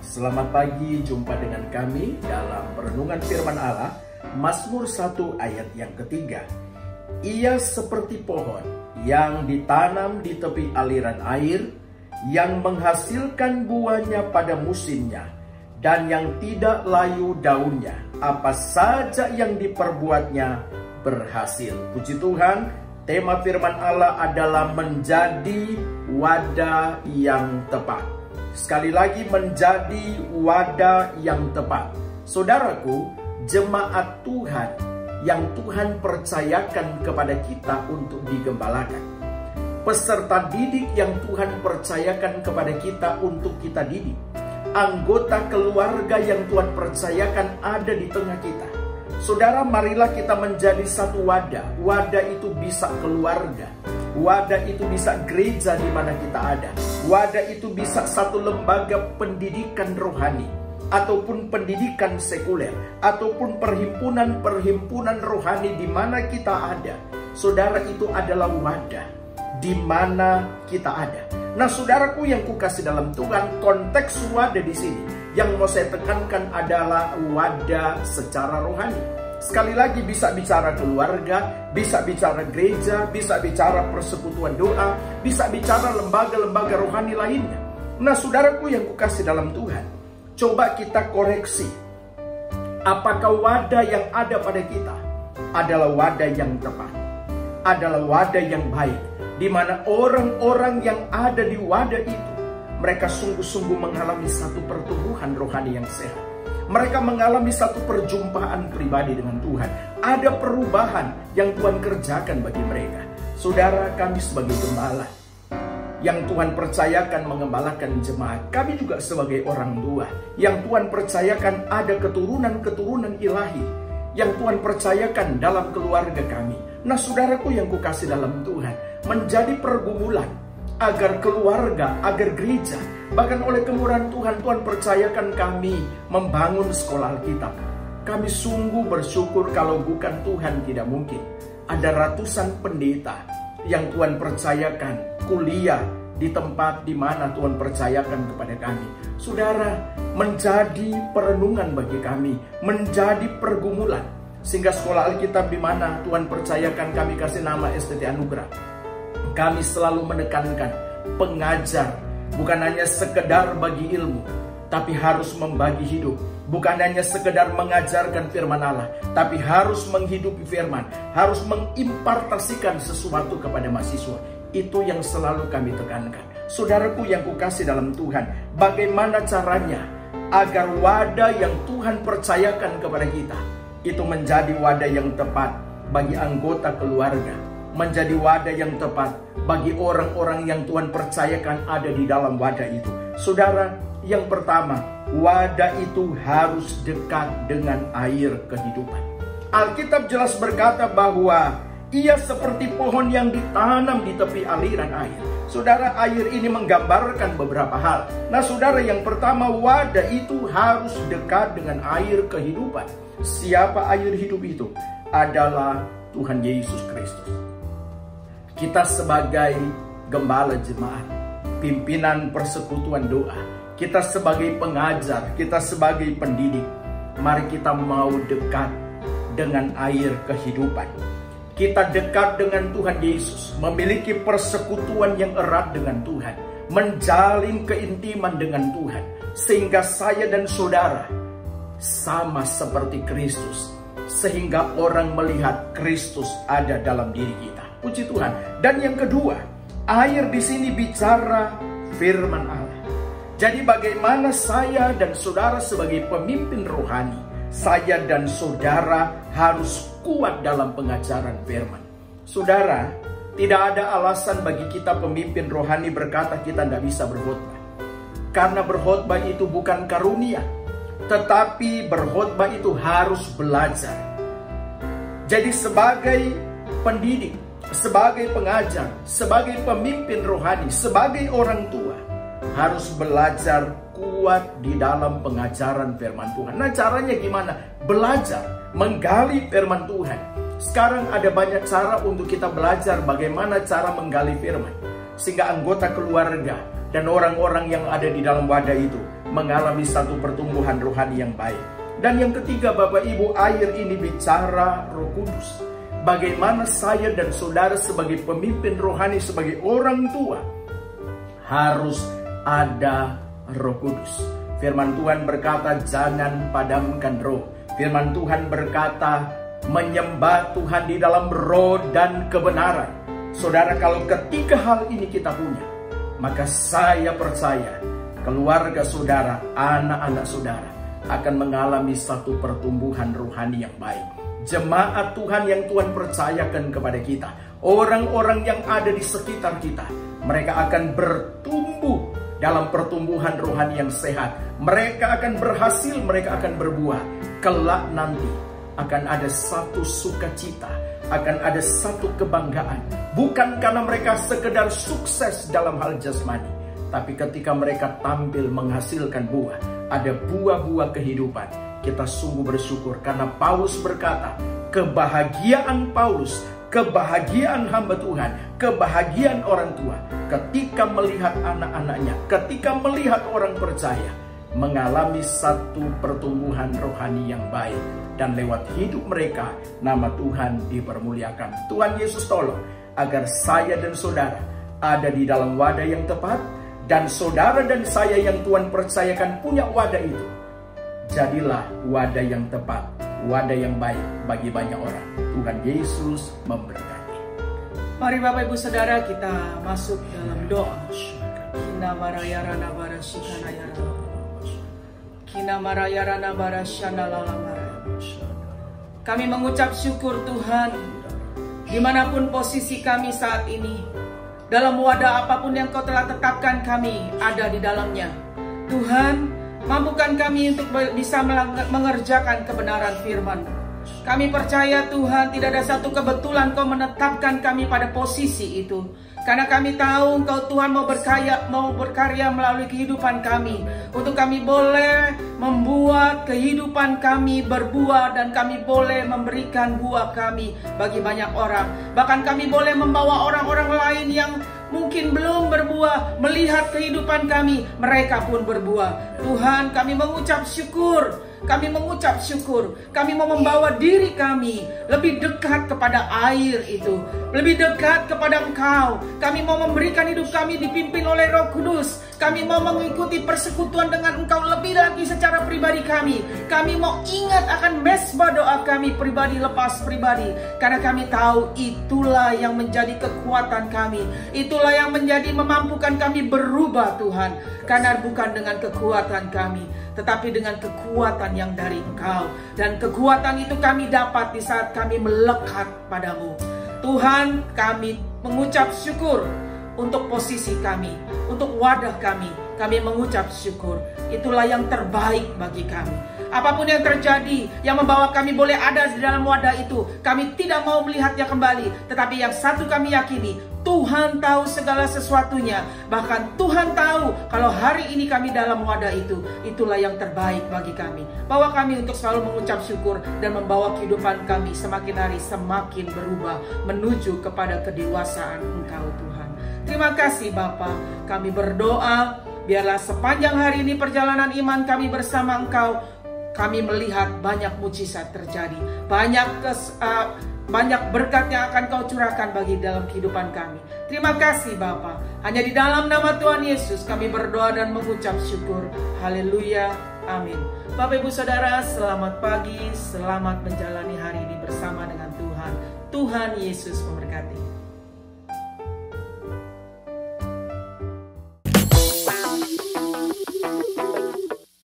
Selamat pagi, jumpa dengan kami dalam Renungan Firman Allah, Mazmur 1 ayat yang ketiga. Ia seperti pohon yang ditanam di tepi aliran air, yang menghasilkan buahnya pada musimnya, dan yang tidak layu daunnya. Apa saja yang diperbuatnya berhasil. Puji Tuhan, tema firman Allah adalah menjadi wadah yang tepat. Sekali lagi, menjadi wadah yang tepat. Saudaraku, jemaat Tuhan yang Tuhan percayakan kepada kita untuk digembalakan. Peserta didik yang Tuhan percayakan kepada kita untuk kita didik. Anggota keluarga yang Tuhan percayakan ada di tengah kita. Saudara, marilah kita menjadi satu wadah. Wadah itu bisa keluarga. Wadah itu bisa gereja di mana kita ada. Wadah itu bisa satu lembaga pendidikan rohani, ataupun pendidikan sekuler, ataupun perhimpunan rohani di mana kita ada. Saudara, itu adalah wadah di mana kita ada. Nah, saudaraku yang kukasih dalam Tuhan, konteks wadah di sini yang mau saya tekankan adalah wadah secara rohani. Sekali lagi, bisa bicara keluarga, bisa bicara gereja, bisa bicara persekutuan doa, bisa bicara lembaga-lembaga rohani lainnya. Nah, saudaraku yang kukasih dalam Tuhan, coba kita koreksi. Apakah wadah yang ada pada kita adalah wadah yang tepat, adalah wadah yang baik, di mana orang-orang yang ada di wadah itu, mereka sungguh-sungguh mengalami satu pertumbuhan rohani yang sehat. Mereka mengalami satu perjumpaan pribadi dengan Tuhan. Ada perubahan yang Tuhan kerjakan bagi mereka. Saudara, kami sebagai gembala yang Tuhan percayakan mengembalakan jemaat, kami juga sebagai orang tua yang Tuhan percayakan ada keturunan-keturunan ilahi yang Tuhan percayakan dalam keluarga kami. Nah, saudaraku yang kukasih dalam Tuhan, menjadi pergumulan agar keluarga, agar gereja, bahkan oleh kemurahan Tuhan, Tuhan percayakan kami membangun sekolah Alkitab. Kami sungguh bersyukur, kalau bukan Tuhan tidak mungkin. Ada ratusan pendeta yang Tuhan percayakan kuliah di tempat di mana Tuhan percayakan kepada kami. Saudara, menjadi perenungan bagi kami, menjadi pergumulan. Sehingga sekolah Alkitab di mana Tuhan percayakan kami kasih nama STT Anugerah. Kami selalu menekankan pengajar bukan hanya sekedar bagi ilmu, tapi harus membagi hidup. Bukan hanya sekedar mengajarkan firman Allah, tapi harus menghidupi firman, harus mengimpartasikan sesuatu kepada mahasiswa. Itu yang selalu kami tekankan. Saudaraku yang kukasih dalam Tuhan, bagaimana caranya agar wadah yang Tuhan percayakan kepada kita itu menjadi wadah yang tepat bagi anggota keluarga, menjadi wadah yang tepat bagi orang-orang yang Tuhan percayakan ada di dalam wadah itu. Saudara, yang pertama, wadah itu harus dekat dengan air kehidupan. Alkitab jelas berkata bahwa ia seperti pohon yang ditanam di tepi aliran air. Saudara, air ini menggambarkan beberapa hal. Nah, saudara, yang pertama, wadah itu harus dekat dengan air kehidupan. Siapa air hidup itu? Adalah Tuhan Yesus Kristus. Kita sebagai gembala jemaat, pimpinan persekutuan doa, kita sebagai pengajar, kita sebagai pendidik, mari kita mau dekat dengan air kehidupan. Kita dekat dengan Tuhan Yesus, memiliki persekutuan yang erat dengan Tuhan, menjalin keintiman dengan Tuhan, sehingga saya dan saudara sama seperti Kristus, sehingga orang melihat Kristus ada dalam diri kita. Puji Tuhan. Dan yang kedua, air di sini bicara firman Allah. Jadi bagaimana saya dan saudara sebagai pemimpin rohani, saya dan saudara harus kuat dalam pengajaran firman. Saudara, tidak ada alasan bagi kita pemimpin rohani berkata kita tidak bisa berkhotbah. Karena berkhotbah itu bukan karunia, tetapi berkhotbah itu harus belajar. Jadi sebagai pendidik, sebagai pengajar, sebagai pemimpin rohani, sebagai orang tua, harus belajar kuat di dalam pengajaran firman Tuhan. Nah, caranya gimana? Belajar, menggali firman Tuhan. Sekarang ada banyak cara untuk kita belajar bagaimana cara menggali firman. Sehingga anggota keluarga dan orang-orang yang ada di dalam wadah itu mengalami satu pertumbuhan rohani yang baik. Dan yang ketiga, Bapak Ibu, air ini bicara Roh Kudus. Bagaimana saya dan saudara sebagai pemimpin rohani, sebagai orang tua, harus ada Roh Kudus. Firman Tuhan berkata, jangan padamkan roh. Firman Tuhan berkata, menyembah Tuhan di dalam roh dan kebenaran. Saudara, kalau ketiga hal ini kita punya, maka saya percaya keluarga saudara, anak-anak saudara akan mengalami satu pertumbuhan rohani yang baik. Jemaat Tuhan yang Tuhan percayakan kepada kita, orang-orang yang ada di sekitar kita, mereka akan bertumbuh dalam pertumbuhan rohani yang sehat. Mereka akan berhasil, mereka akan berbuah. Kelak nanti akan ada satu sukacita, akan ada satu kebanggaan. Bukan karena mereka sekedar sukses dalam hal jasmani, tapi ketika mereka tampil menghasilkan buah, ada buah-buah kehidupan. Kita sungguh bersyukur karena Paulus berkata, kebahagiaan Paulus, kebahagiaan hamba Tuhan, kebahagiaan orang tua ketika melihat anak-anaknya, ketika melihat orang percaya mengalami satu pertumbuhan rohani yang baik, dan lewat hidup mereka nama Tuhan dipermuliakan. Tuhan Yesus tolong agar saya dan saudara ada di dalam wadah yang tepat, dan saudara dan saya yang Tuhan percayakan punya wadah itu, jadilah wadah yang tepat, wadah yang baik bagi banyak orang. Tuhan Yesus memberkati. Mari Bapak Ibu Saudara kita masuk dalam doa. Kina marayarana barashikanayara. Kina marayarana barashanalalamara. Kami mengucap syukur Tuhan, dimanapun posisi kami saat ini, dalam wadah apapun yang Kau telah tetapkan kami ada di dalamnya. Tuhan, mampukan kami untuk bisa mengerjakan kebenaran firman. Kami percaya Tuhan, tidak ada satu kebetulan Kau menetapkan kami pada posisi itu. Karena kami tahu Engkau Tuhan mau berkarya melalui kehidupan kami, untuk kami boleh membuat kehidupan kami berbuah, dan kami boleh memberikan buah kami bagi banyak orang. Bahkan kami boleh membawa orang-orang lain yang mungkin belum berbuah, melihat kehidupan kami, mereka pun berbuah. Tuhan, kami mengucap syukur. Kami mengucap syukur. Kami mau membawa diri kami lebih dekat kepada air itu, lebih dekat kepada Engkau. Kami mau memberikan hidup kami dipimpin oleh Roh Kudus. Kami mau mengikuti persekutuan dengan Engkau lebih lagi secara pribadi kami. Kami mau ingat akan mesbah doa kami pribadi lepas pribadi. Karena kami tahu itulah yang menjadi kekuatan kami. Itulah yang menjadi memampukan kami berubah Tuhan. Karena bukan dengan kekuatan kami, tetapi dengan kekuatan yang dari Engkau. Dan kekuatan itu kami dapat di saat kami melekat padamu. Tuhan, kami mengucap syukur untuk posisi kami, untuk wadah kami. Kami mengucap syukur. Itulah yang terbaik bagi kami. Apapun yang terjadi, yang membawa kami boleh ada di dalam wadah itu, kami tidak mau melihatnya kembali. Tetapi yang satu kami yakini, Tuhan tahu segala sesuatunya. Bahkan Tuhan tahu kalau hari ini kami dalam wadah itu, itulah yang terbaik bagi kami. Bawa kami untuk selalu mengucap syukur dan membawa kehidupan kami semakin hari semakin berubah menuju kepada kedewasaan Engkau Tuhan. Terima kasih Bapa. Kami berdoa, biarlah sepanjang hari ini perjalanan iman kami bersama Engkau, kami melihat banyak mujizat terjadi, banyak berkat yang akan Kau curahkan bagi dalam kehidupan kami. Terima kasih Bapa. Hanya di dalam nama Tuhan Yesus kami berdoa dan mengucap syukur. Haleluya. Amin. Bapak Ibu Saudara, selamat pagi, selamat menjalani hari ini bersama dengan Tuhan. Tuhan Yesus memberkati.